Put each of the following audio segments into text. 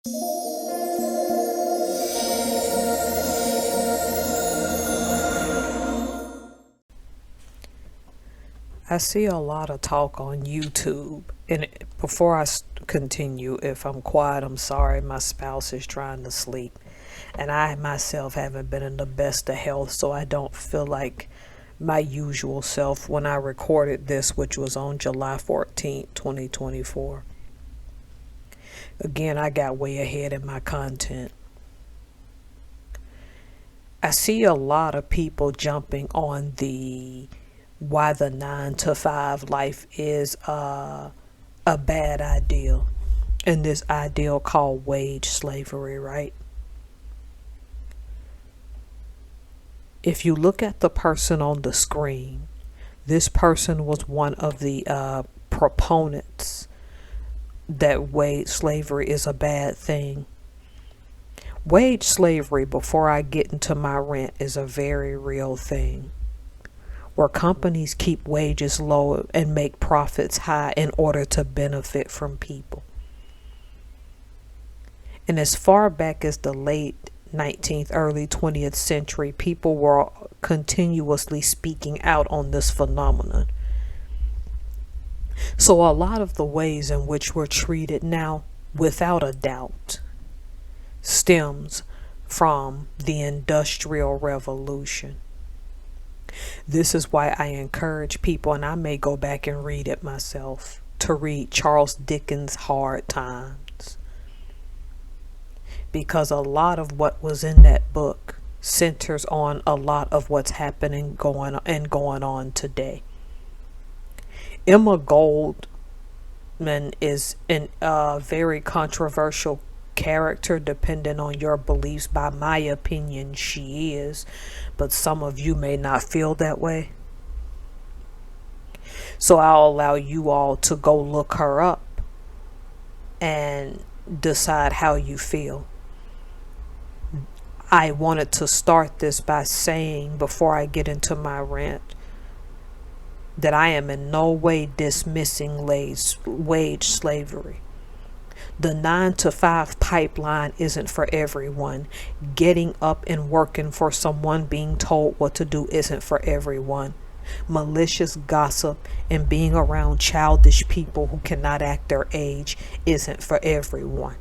I see a lot of talk on YouTube, and before continue, if I'm quiet, I'm sorry. My spouse is trying to sleep, and I myself haven't been in the best of health, so I don't feel like my usual self when I recorded this, which was on July 14th, 2024. Again, I got way ahead in my content. I see a lot of people jumping on the why the 9 to 5 life is a bad ideal, and this ideal called wage slavery, right? If you look at the person on the screen, this person was one of the proponents that wage slavery is a bad thing. Wage slavery, before I get into my rant, is a very real thing, where companies keep wages low and make profits high in order to benefit from people. And as far back as the late 19th, early 20th century, people were continuously speaking out on this phenomenon. So a lot of the ways in which we're treated now, without a doubt, stems from the Industrial Revolution. This is why I encourage people, and I may go back and read it myself, to read Charles Dickens' Hard Times. Because a lot of what was in that book centers on a lot of what's happening going on today. Emma Goldman is a very controversial character, depending on your beliefs. By my opinion, she is, but some of you may not feel that way. So I'll allow you all to go look her up and decide how you feel. I wanted to start this by saying, before I get into my rant, that I am in no way dismissing wage slavery. The 9 to 5 pipeline isn't for everyone. Getting up and working for someone, being told what to do, isn't for everyone. Malicious gossip and being around childish people who cannot act their age isn't for everyone.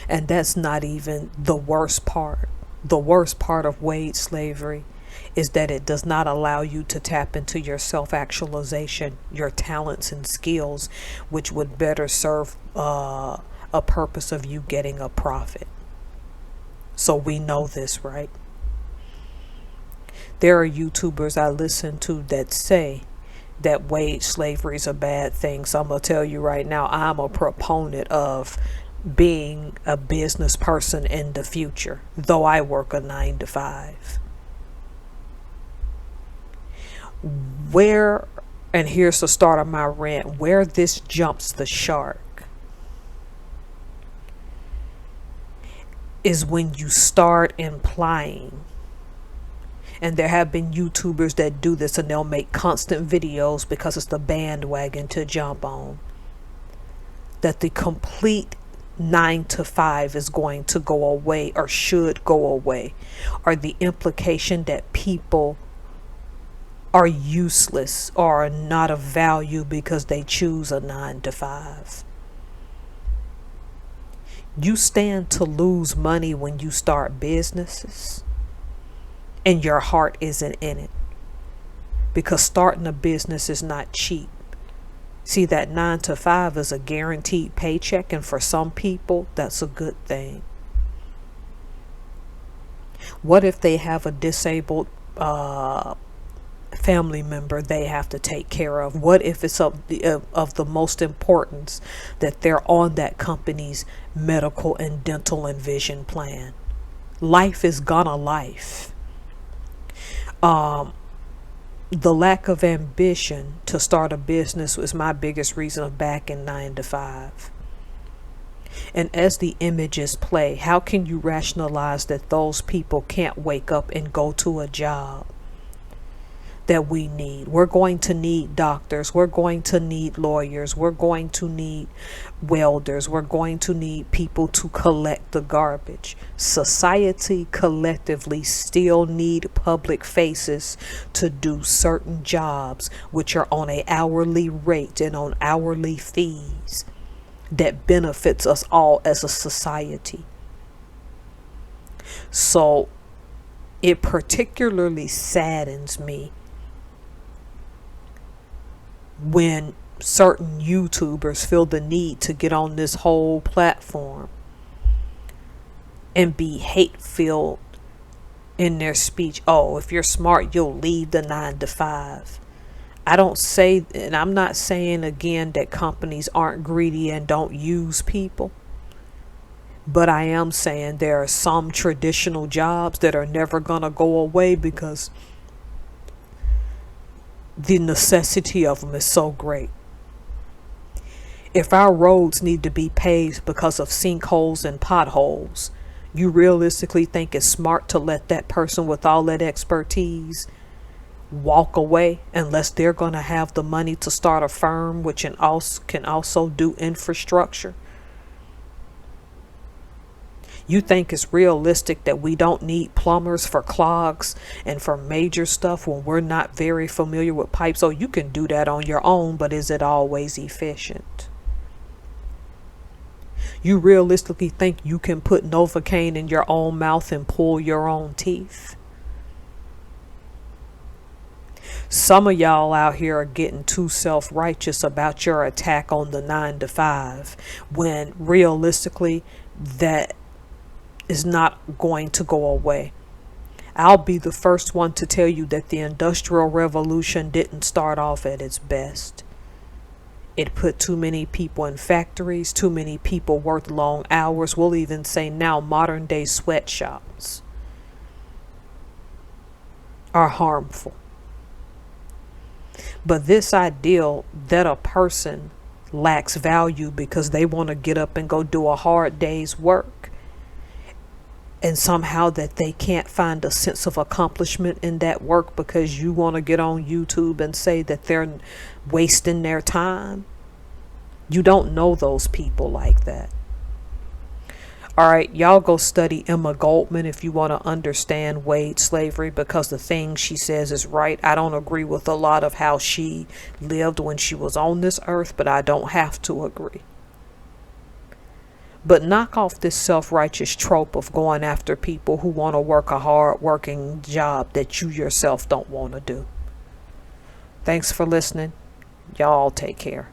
And that's not even the worst part. The worst part of wage slavery is that it does not allow you to tap into your self-actualization, your talents and skills, which would better serve a purpose of you getting a profit. So we know this, right? There are YouTubers I listen to that say that wage slavery is a bad thing. So I'm going to tell you right now, I'm a proponent of being a business person in the future, though I work a 9 to 5. And here's the start of my rant, where this jumps the shark is when you start implying, and there have been YouTubers that do this, and they'll make constant videos because it's the bandwagon to jump on, that the complete 9 to 5 is going to go away or should go away, or the implication that people are useless or are not of value because they choose a 9 to 5. You stand to lose money when you start businesses and your heart isn't in it, because starting a business is not cheap. See, that 9 to 5 is a guaranteed paycheck, and for some people that's a good thing. What if they have a disabled family member they have to take care of? What if it's of the most importance that they're on that company's medical and dental and vision plan? Life is gonna life. The lack of ambition to start a business was my biggest reason of backing 9 to 5. And as the images play, how can you rationalize that those people can't wake up and go to a job? that we need. We're going to need doctors. We're going to need lawyers. We're going to need welders. We're going to need people to collect the garbage. Society collectively still need public faces to do certain jobs, which are on an hourly rate and on hourly fees that benefits us all as a society. So it particularly saddens me when certain YouTubers feel the need to get on this whole platform and be hate-filled in their speech. Oh, if you're smart, you'll leave the 9 to 5. I don't say, and I'm not saying again that companies aren't greedy and don't use people, but I am saying there are some traditional jobs that are never going to go away because the necessity of them is so great. If our roads need to be paved because of sinkholes and potholes, you realistically think it's smart to let that person with all that expertise walk away unless they're going to have the money to start a firm which can also do infrastructure? You think it's realistic that we don't need plumbers for clogs and for major stuff when we're not very familiar with pipes? Oh, you can do that on your own, but is it always efficient? You realistically think you can put Novocaine in your own mouth and pull your own teeth? Some of y'all out here are getting too self-righteous about your attack on the 9 to 5 when realistically that is not going to go away. I'll be the first one to tell you that the Industrial Revolution didn't start off at its best. It put too many people in factories, too many people worked long hours. We'll even say now modern day sweatshops are harmful. But this ideal that a person lacks value because they want to get up and go do a hard day's work, and somehow that they can't find a sense of accomplishment in that work because you want to get on YouTube and say that they're wasting their time. You don't know those people like that. All right, y'all go study Emma Goldman if you want to understand wage slavery, because the thing she says is right. I don't agree with a lot of how she lived when she was on this earth, but I don't have to agree. But knock off this self-righteous trope of going after people who want to work a hard working job that you yourself don't want to do. Thanks for listening. Y'all take care.